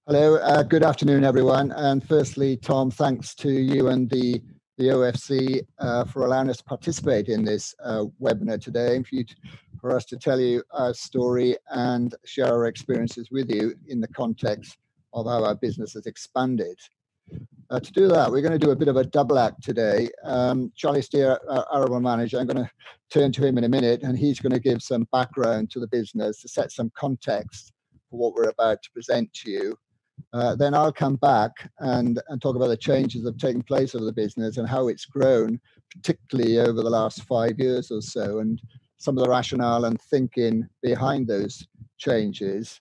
Hello, good afternoon, everyone. And firstly, Tom, thanks to you and the OFC for allowing us to participate in this webinar today, and for us to tell you our story and share our experiences with you in the context of how our business has expanded. To do that, we're going to do a bit of a double act today. Charlie Steer, our arable manager, I'm going to turn to him in a minute, and he's going to give some background to the business to set some context for what we're about to present to you. Then I'll come back and talk about the changes that have taken place over the business and how it's grown, particularly over the last 5 years or so, and some of the rationale and thinking behind those changes.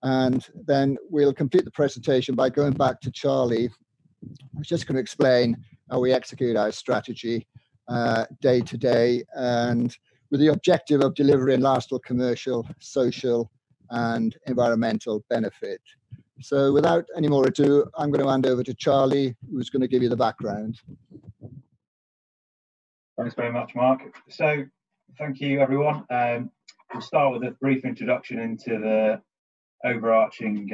And then we'll complete the presentation by going back to Charlie, who's just going to explain how we execute our strategy day to day, and with the objective of delivering lasting commercial, social, and environmental benefit. So without any more ado, I'm going to hand over to Charlie, who's going to give you the background. Thanks very much, Mark. So thank you, everyone. We'll start with a brief introduction into the overarching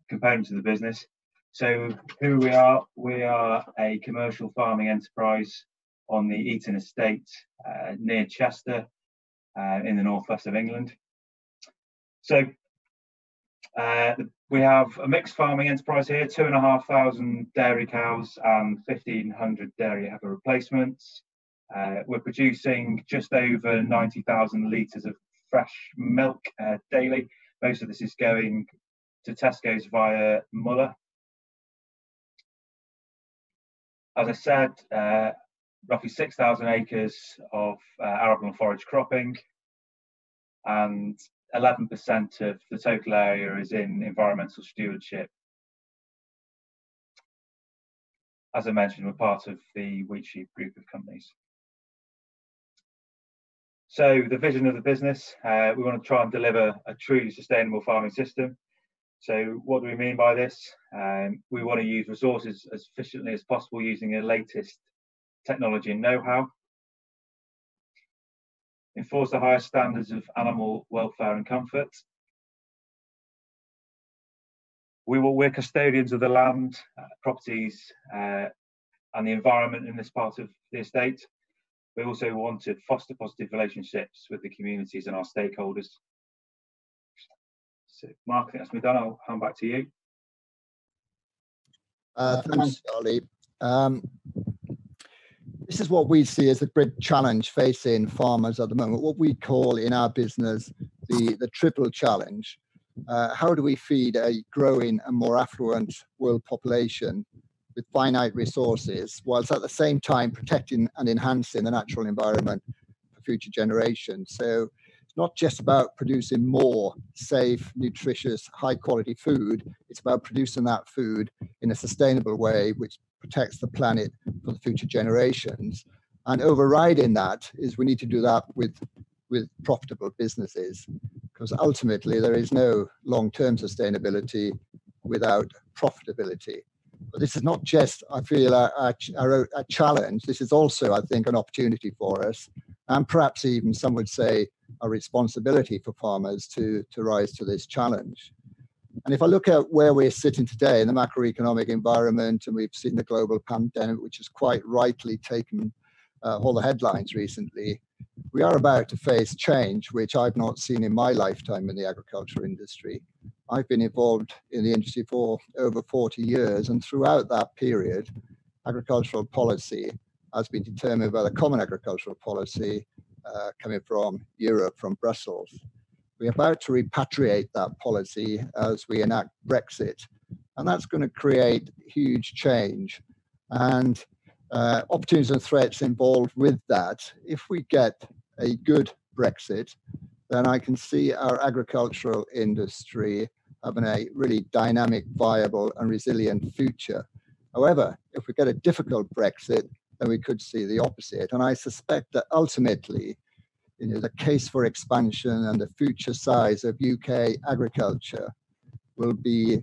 components of the business. So who we are a commercial farming enterprise on the Eton estate near Chester in the northwest of England. So we have a mixed farming enterprise here, 2,500 dairy cows and 1,500 dairy heifer replacements. We're producing just over 90,000 litres of fresh milk daily. Most of this is going to Tesco's via Muller. As I said, roughly 6,000 acres of arable and forage cropping, and 11% of the total area is in environmental stewardship. As I mentioned, we're part of the Wheatsheaf Group of companies. So the vision of the business, we want to try and deliver a truly sustainable farming system. So what do we mean by this? We want to use resources as efficiently as possible using the latest technology and know-how. Enforce the highest standards of animal welfare and comfort. We're custodians of the land, properties, and the environment in this part of the estate. We also want to foster positive relationships with the communities and our stakeholders. So, Mark, I think that's me done. I'll hand back to you. Thanks, Charlie. This is what we see as a great challenge facing farmers at the moment, what we call in our business the triple challenge. How do we feed a growing and more affluent world population with finite resources, whilst at the same time protecting and enhancing the natural environment for future generations? So it's not just about producing more safe, nutritious, high-quality food. It's about producing that food in a sustainable way, which protects the planet for the future generations. And overriding that is we need to do that with profitable businesses, because ultimately there is no long-term sustainability without profitability. But this is not just, I feel, a challenge. This is also, I think, an opportunity for us, and perhaps even some would say a responsibility for farmers to rise to this challenge. And if I look at where we're sitting today in the macroeconomic environment, and we've seen the global pandemic, which has quite rightly taken all the headlines recently, we are about to face change, which I've not seen in my lifetime in the agriculture industry. I've been involved in the industry for over 40 years, and throughout that period, agricultural policy has been determined by the Common Agricultural Policy coming from Europe, from Brussels. We're about to repatriate that policy as we enact Brexit, and that's going to create huge change and opportunities and threats involved with that. If we get a good Brexit, then I can see our agricultural industry having a really dynamic, viable and resilient future. However, if we get a difficult Brexit, then we could see the opposite. And I suspect that ultimately, the case for expansion and the future size of UK agriculture will be,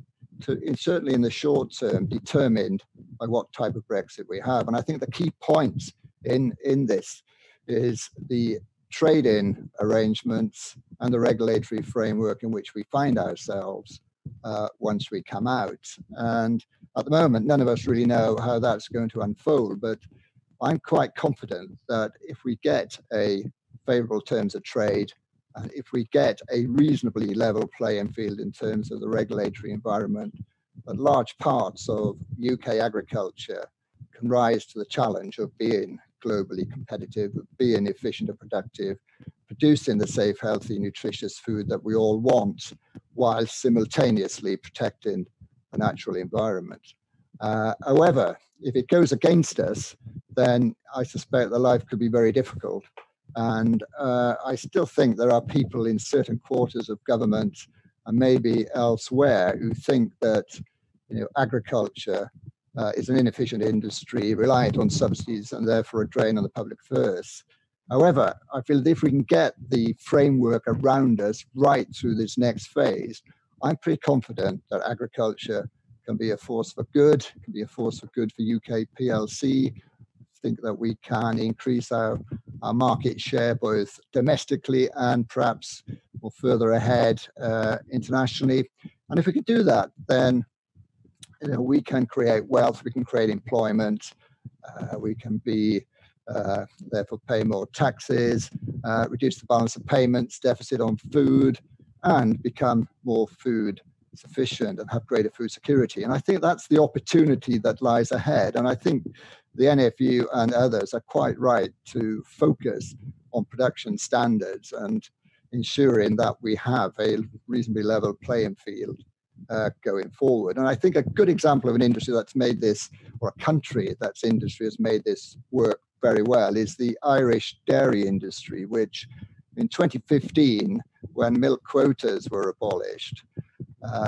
certainly in the short term, determined by what type of Brexit we have. And I think the key points in this is the trade-in arrangements and the regulatory framework in which we find ourselves, once we come out. And at the moment, none of us really know how that's going to unfold, but I'm quite confident that if we get a favorable terms of trade, and if we get a reasonably level playing field in terms of the regulatory environment, that large parts of UK agriculture can rise to the challenge of being globally competitive, of being efficient and productive, producing the safe, healthy, nutritious food that we all want, while simultaneously protecting the natural environment. However, if it goes against us, then I suspect that life could be very difficult. And I still think there are people in certain quarters of government and maybe elsewhere who think that, you know, agriculture is an inefficient industry, reliant on subsidies and therefore a drain on the public purse. However, I feel that if we can get the framework around us right through this next phase, I'm pretty confident that agriculture can be a force for good, can be a force for good for UK PLC. I think that we can increase our market share both domestically and perhaps more further ahead internationally. And if we can do that, then, you know, we can create wealth, we can create employment, we can be therefore pay more taxes, reduce the balance of payments, deficit on food, and become more food sufficient and have greater food security. And I think that's the opportunity that lies ahead. And I think the NFU and others are quite right to focus on production standards and ensuring that we have a reasonably level playing field going forward. And I think a good example of an industry that's made this, or a country that's industry has made this work very well, is the Irish dairy industry, which in 2015, when milk quotas were abolished,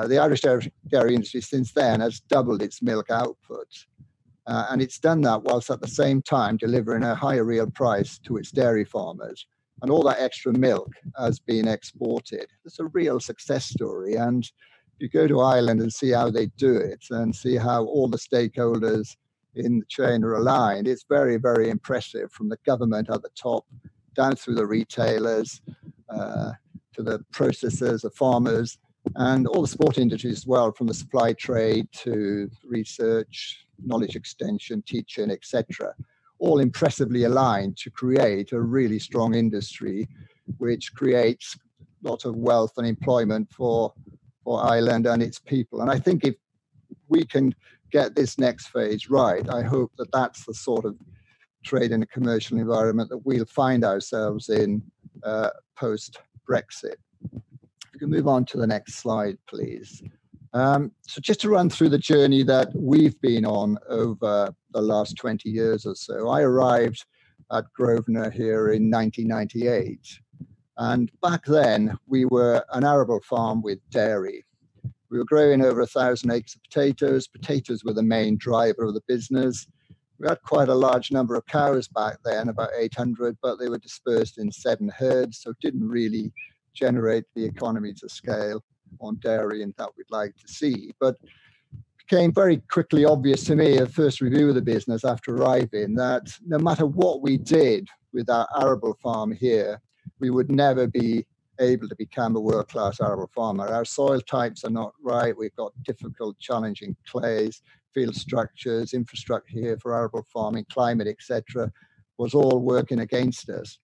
the Irish dairy industry since then has doubled its milk output. And it's done that whilst at the same time delivering a higher real price to its dairy farmers. And all that extra milk has been exported. It's a real success story. And you go to Ireland and see how they do it and see how all the stakeholders in the chain are aligned. It's very, very impressive, from the government at the top down through the retailers to the processors, the farmers, and all the sport industries as well, from the supply trade to research, knowledge extension, teaching, etc., all impressively aligned to create a really strong industry, which creates lots of wealth and employment for Ireland and its people. And I think if we can get this next phase right, I hope that that's the sort of trade and commercial environment that we'll find ourselves in post-Brexit. We can move on to the next slide, please. So just to run through the journey that we've been on over the last 20 years or so. I arrived at Grosvenor here in 1998. And back then, we were an arable farm with dairy. We were growing over 1,000 acres of potatoes. Potatoes were the main driver of the business. We had quite a large number of cows back then, about 800, but they were dispersed in 7 herds, so didn't really generate the economies of scale on dairy and that we'd like to see. But it became very quickly obvious to me at first review of the business after arriving that no matter what we did with our arable farm here, we would never be able to become a world-class arable farmer. Our soil types are not right. We've got difficult, challenging clays, field structures, infrastructure here for arable farming, climate, etc., was all working against us.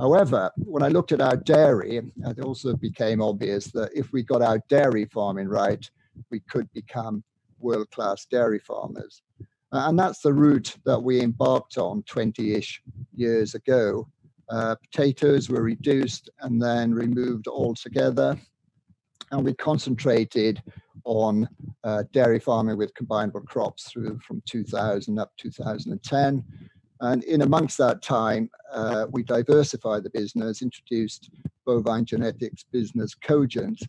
However, when I looked at our dairy, it also became obvious that if we got our dairy farming right, we could become world-class dairy farmers. And that's the route that we embarked on 20-ish years ago. Potatoes were reduced and then removed altogether. And we concentrated on dairy farming with combinable crops through from 2000 up to 2010. And in amongst that time, we diversified the business, introduced bovine genetics business Cogent,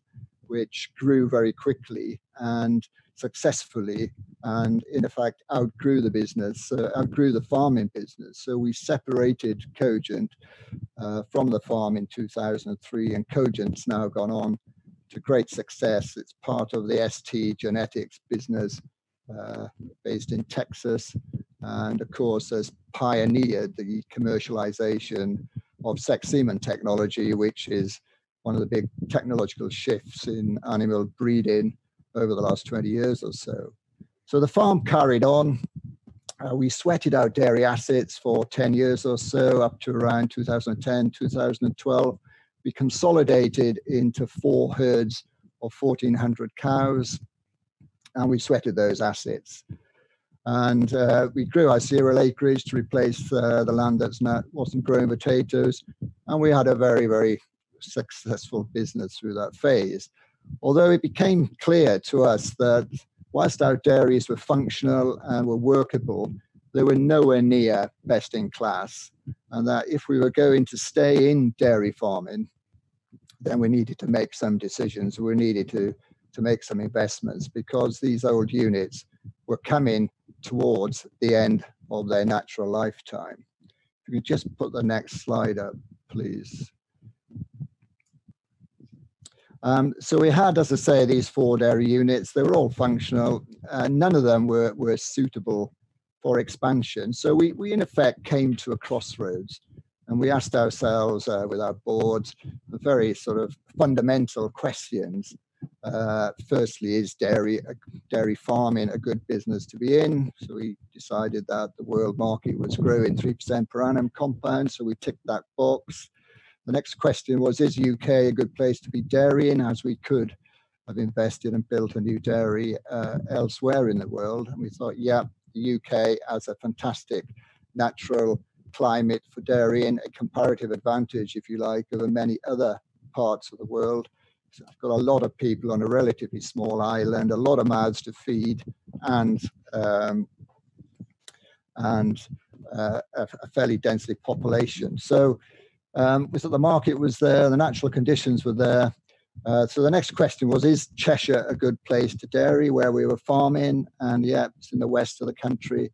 which grew very quickly and successfully, and in effect outgrew the business, outgrew the farming business. So we separated Cogent from the farm in 2003, and Cogent's now gone on to great success. It's part of the ST Genetics business based in Texas, and of course has pioneered the commercialization of sex semen technology, which is one of the big technological shifts in animal breeding over the last 20 years or so. So the farm carried on. We sweated out dairy assets for 10 years or so, up to around 2010, 2012. We consolidated into 4 herds of 1,400 cows, and we sweated those assets. And we grew our cereal acreage to replace the land that wasn't growing potatoes. And we had a very, very successful business through that phase. Although it became clear to us that whilst our dairies were functional and were workable, they were nowhere near best in class. And that if we were going to stay in dairy farming, then we needed to make some decisions. We needed to make some investments, because these old units were coming towards the end of their natural lifetime. If you could just put the next slide up, please. So we had, as I say, these 4 dairy units. They were all functional. None of them were suitable for expansion. So we in effect came to a crossroads, and we asked ourselves with our boards the very sort of fundamental questions. Firstly, is dairy farming a good business to be in? So we decided that the world market was growing 3% per annum compound, so we ticked that box. The next question was, is UK a good place to be dairying, as we could have invested and built a new dairy elsewhere in the world? And we thought, yeah, the UK has a fantastic natural climate for dairying, a comparative advantage, if you like, over many other parts of the world. So I've got a lot of people on a relatively small island, a lot of mouths to feed, and a fairly densely population. So we thought the market was there, the natural conditions were there. So the next question was, is Cheshire a good place to dairy, where we were farming? And yeah, it's in the west of the country.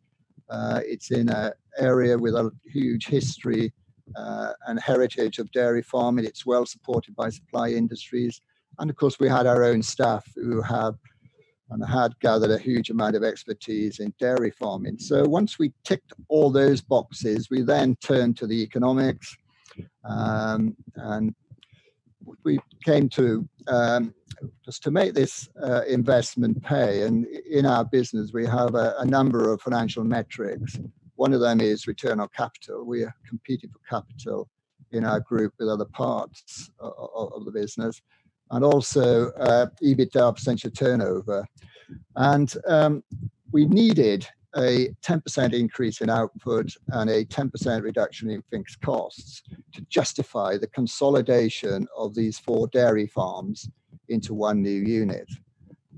It's in an area with a huge history and heritage of dairy farming. It's well supported by supply industries. And of course, we had our own staff who had gathered a huge amount of expertise in dairy farming. So once we ticked all those boxes, we then turned to the economics. And we came to just to make this investment pay. And in our business, we have a number of financial metrics. One of them is return on capital. We are competing for capital in our group with other parts of the business, and also EBITDA percentage of turnover. And we needed a 10% increase in output and a 10% reduction in fixed costs to justify the consolidation of these 4 dairy farms into one new unit.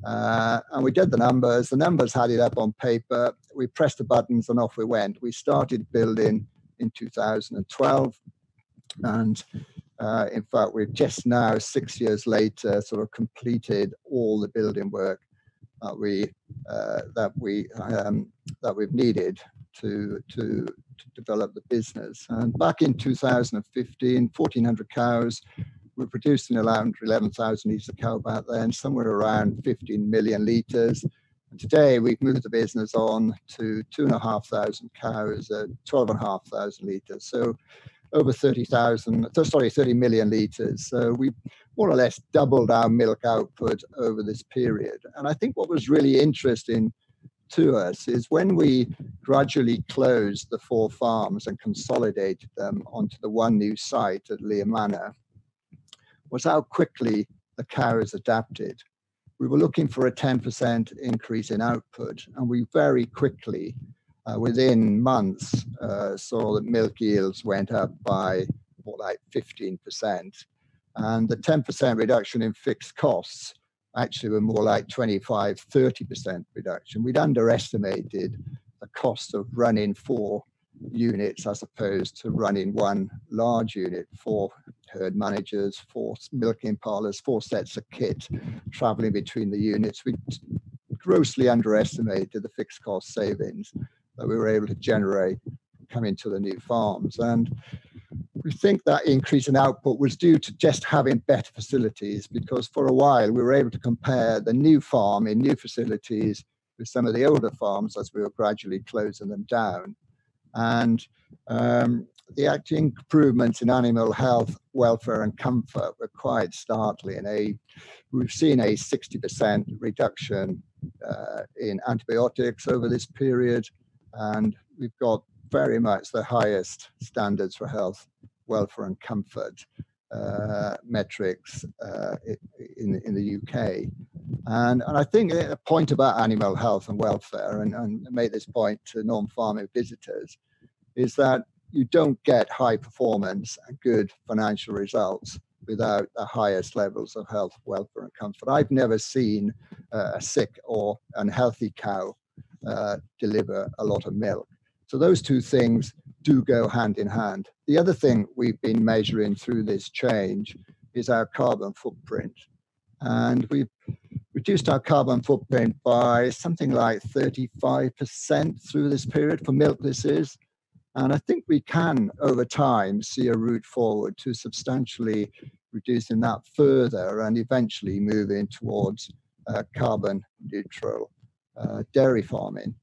And we did the numbers. The numbers had it up on paper. We pressed the buttons and off we went. We started building in 2012. And in fact, we've just now, 6 years later, sort of completed all the building work that we've needed to develop the business. And back in 2015, 1,400 cows. We're producing around 11,000 litres of cow back then, somewhere around 15 million litres. And today we've moved the business on to 2,500 cows, 12,500 litres. So over 30 million litres. So we more or less doubled our milk output over this period. And I think what was really interesting to us is when we gradually closed the 4 farms and consolidated them onto the one new site at Leah Manor, was how quickly the cows adapted. We were looking for a 10% increase in output, and we very quickly, within months, saw that milk yields went up by more like 15%. And the 10% reduction in fixed costs actually were more like 25-30% reduction. We'd underestimated the cost of running 4 units as opposed to running one large unit, 4 herd managers, 4 milking parlours, 4 sets of kit travelling between the units. We grossly underestimated the fixed cost savings that we were able to generate coming to the new farms. And we think that increase in output was due to just having better facilities, because for a while we were able to compare the new farm in new facilities with some of the older farms as we were gradually closing them down. And the actual improvements in animal health, welfare and comfort were quite startling. We've seen a 60% reduction in antibiotics over this period, and we've got very much the highest standards for health, welfare and comfort metrics in the UK. And I think the point about animal health and welfare, and I made this point to non-farming visitors, is that you don't get high performance and good financial results without the highest levels of health, welfare and comfort. I've never seen a sick or unhealthy cow deliver a lot of milk. So those two things do go hand in hand. The other thing we've been measuring through this change is our carbon footprint. And we've reduced our carbon footprint by something like 35% through this period for milk, this is. And I think we can, over time, see a route forward to substantially reducing that further and eventually moving towards carbon neutral dairy farming.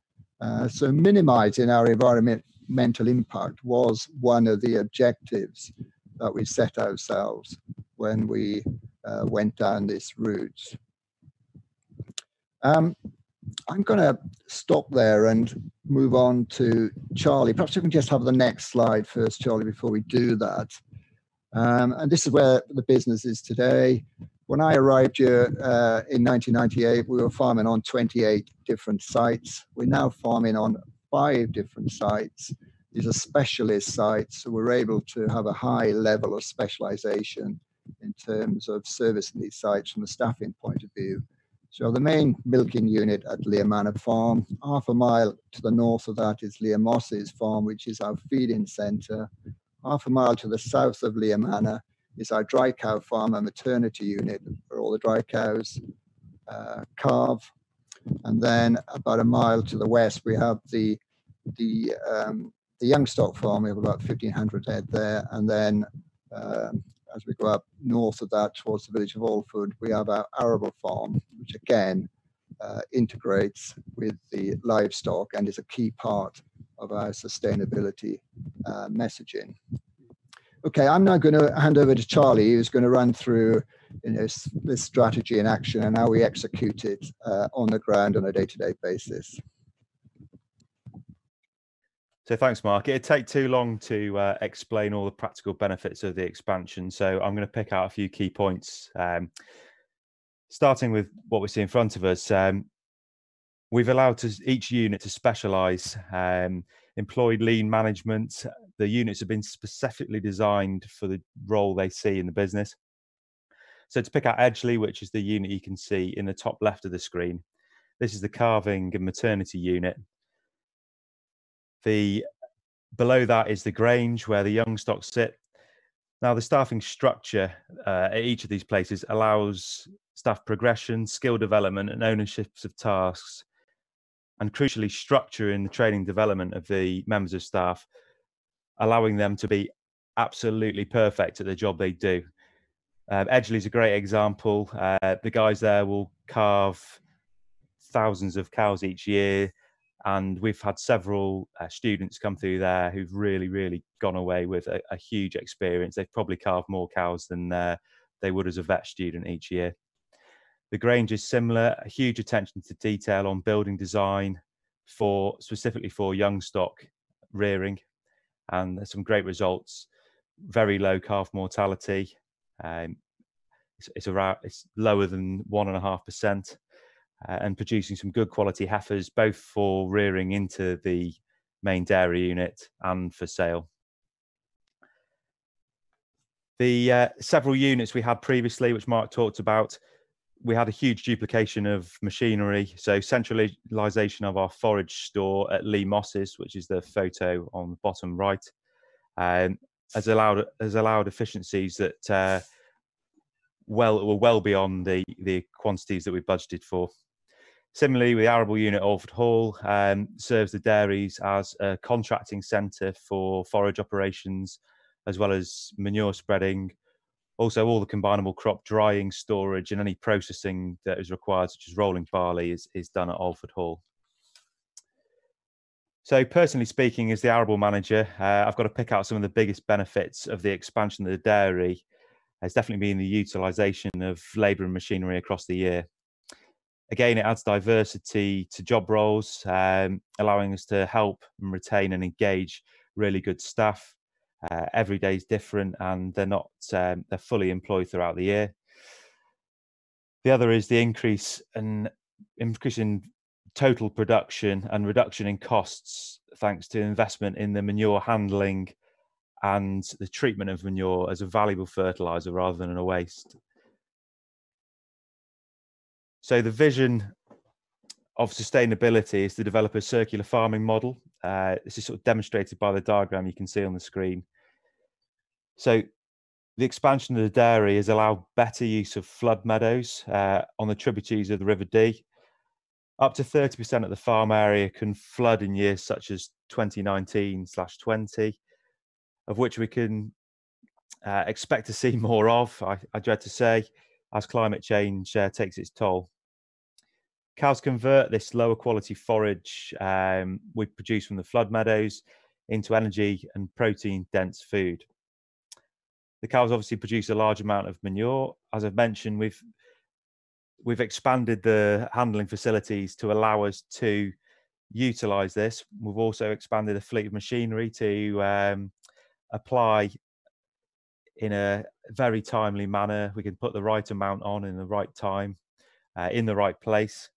So minimizing our environmental impact was one of the objectives that we set ourselves when we went down this route. I'm going to stop there and move on to Charlie. Perhaps you can just have the next slide first, Charlie, before we do that. And this is where the business is today. When I arrived here in 1998, we were farming on 28 different sites. We're now farming on 5 different sites. These are specialist sites, so we're able to have a high level of specialization in terms of servicing these sites from a staffing point of view. So the main milking unit at Leah Manor Farm, half a mile to the north of that is Leah Moss's farm, which is our feeding centre. Half a mile to the south of Leah Manor is our dry cow farm and maternity unit where all the dry cows calve. And then about a mile to the west, we have the young stock farm. We have about 1,500 head there. And then as we go up north of that towards the village of Alford, we have our arable farm, which again integrates with the livestock and is a key part of our sustainability messaging. Okay, I'm now going to hand over to Charlie, who's going to run through this strategy in action and how we execute it on the ground on a day-to-day basis. So thanks, Mark. It'd take too long to explain all the practical benefits of the expansion, so I'm going to pick out a few key points. Starting with what we see in front of us, we've allowed each unit to specialise, employed lean management. The units have been specifically designed for the role they see in the business. So to pick out Edgeley, which is the unit you can see in the top left of the screen, this is the calving and maternity unit. Below that is the grange where the young stock sit. Now the staffing structure at each of these places allows staff progression, skill development and ownerships of tasks, and crucially structure in the training development of the members of staff, allowing them to be absolutely perfect at the job they do. Edgeley is a great example. The guys there will calve thousands of cows each year, and we've had several students come through there who've really gone away with a huge experience. They've probably calved more cows than they would as a vet student each year. The Grange is similar, a huge attention to detail on building design specifically for young stock rearing, and there's some great results. Very low calf mortality. It's lower than 1.5%. And producing some good quality heifers, both for rearing into the main dairy unit and for sale. The several units we had previously, which Mark talked about, we had a huge duplication of machinery. So centralisation of our forage store at Lee Moss's, which is the photo on the bottom right, has allowed efficiencies that were well beyond the quantities that we budgeted for. Similarly, with the arable unit, Alford Hall serves the dairies as a contracting centre for forage operations, as well as manure spreading. Also, all the combinable crop drying, storage, and any processing that is required, such as rolling barley, is done at Alford Hall. So personally speaking, as the arable manager, I've got to pick out some of the biggest benefits of the expansion of the dairy. It's definitely been the utilisation of labour and machinery across the year. Again, it adds diversity to job roles, allowing us to help and retain and engage really good staff. Every day is different, and they're fully employed throughout the year. The other is the increase in total production and reduction in costs, thanks to investment in the manure handling and the treatment of manure as a valuable fertilizer rather than a waste. So the vision of sustainability is to develop a circular farming model. This is sort of demonstrated by the diagram you can see on the screen. So the expansion of the dairy has allowed better use of flood meadows on the tributaries of the River Dee. Up to 30% of the farm area can flood in years such as 2019/20, of which we can expect to see more of, I dread to say, as climate change takes its toll. Cows convert this lower quality forage we produce from the flood meadows into energy and protein dense food. The cows obviously produce a large amount of manure. As I've mentioned, we've expanded the handling facilities to allow us to utilise this. We've also expanded a fleet of machinery to apply in a very timely manner. We can put the right amount on in the right time, in the right place.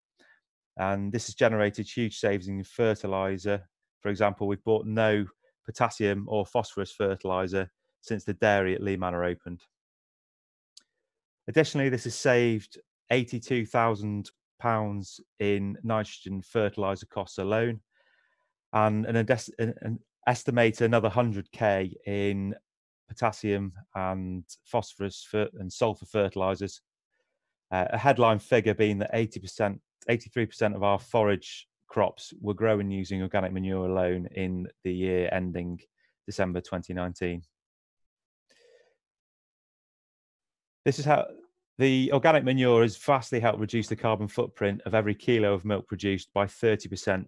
And this has generated huge savings in fertiliser. For example, we've bought no potassium or phosphorus fertiliser since the dairy at Lee Manor opened. Additionally, this has saved £82,000 in nitrogen fertiliser costs alone, and an estimate another 100k in potassium and phosphorus and sulphur fertilisers. A headline figure being that 83% of our forage crops were grown using organic manure alone in the year ending December 2019. This is how the organic manure has vastly helped reduce the carbon footprint of every kilo of milk produced by 30%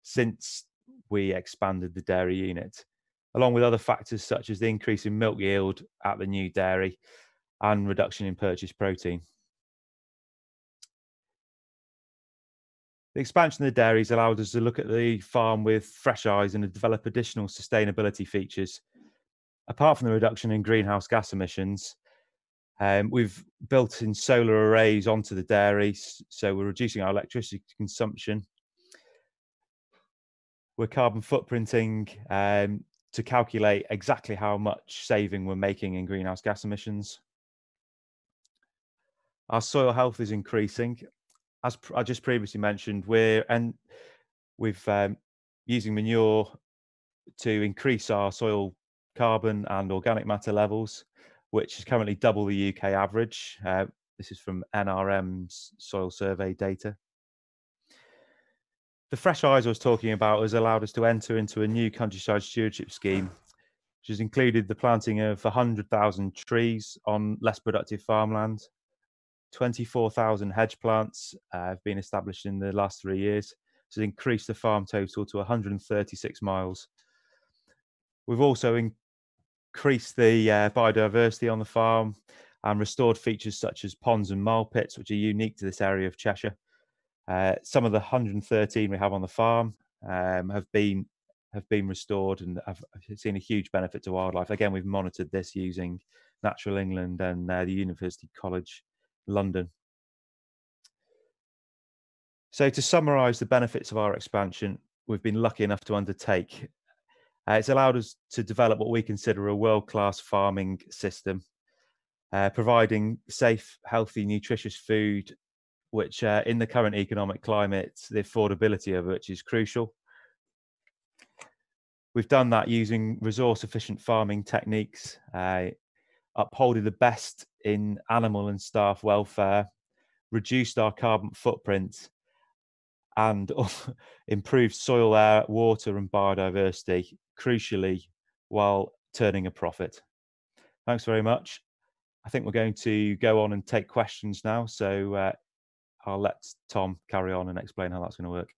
since we expanded the dairy unit, along with other factors such as the increase in milk yield at the new dairy and reduction in purchased protein. The expansion of the dairies allowed us to look at the farm with fresh eyes and to develop additional sustainability features. Apart from the reduction in greenhouse gas emissions, we've built in solar arrays onto the dairies, so we're reducing our electricity consumption. We're carbon footprinting to calculate exactly how much saving we're making in greenhouse gas emissions. Our soil health is increasing. As I just previously mentioned, we're using manure to increase our soil carbon and organic matter levels, which is currently double the UK average. This is from NRM's soil survey data. The fresh eyes I was talking about has allowed us to enter into a new countryside stewardship scheme, which has included the planting of 100,000 trees on less productive farmland. 24,000 hedge plants have been established in the last 3 years, to increase the farm total to 136 miles. We've also increased the biodiversity on the farm and restored features such as ponds and marl pits, which are unique to this area of Cheshire. Some of the 113 we have on the farm have been restored and have seen a huge benefit to wildlife. Again, we've monitored this using Natural England and the University College London. So to summarise the benefits of our expansion, we've been lucky enough to undertake. It's allowed us to develop what we consider a world-class farming system, providing safe, healthy, nutritious food, which in the current economic climate, the affordability of which is crucial. We've done that using resource-efficient farming techniques, upholding the best in animal and staff welfare, reduced our carbon footprint, and improved soil, air, water and biodiversity, crucially, while turning a profit. Thanks very much. I think we're going to go on and take questions now, so I'll let Tom carry on and explain how that's going to work.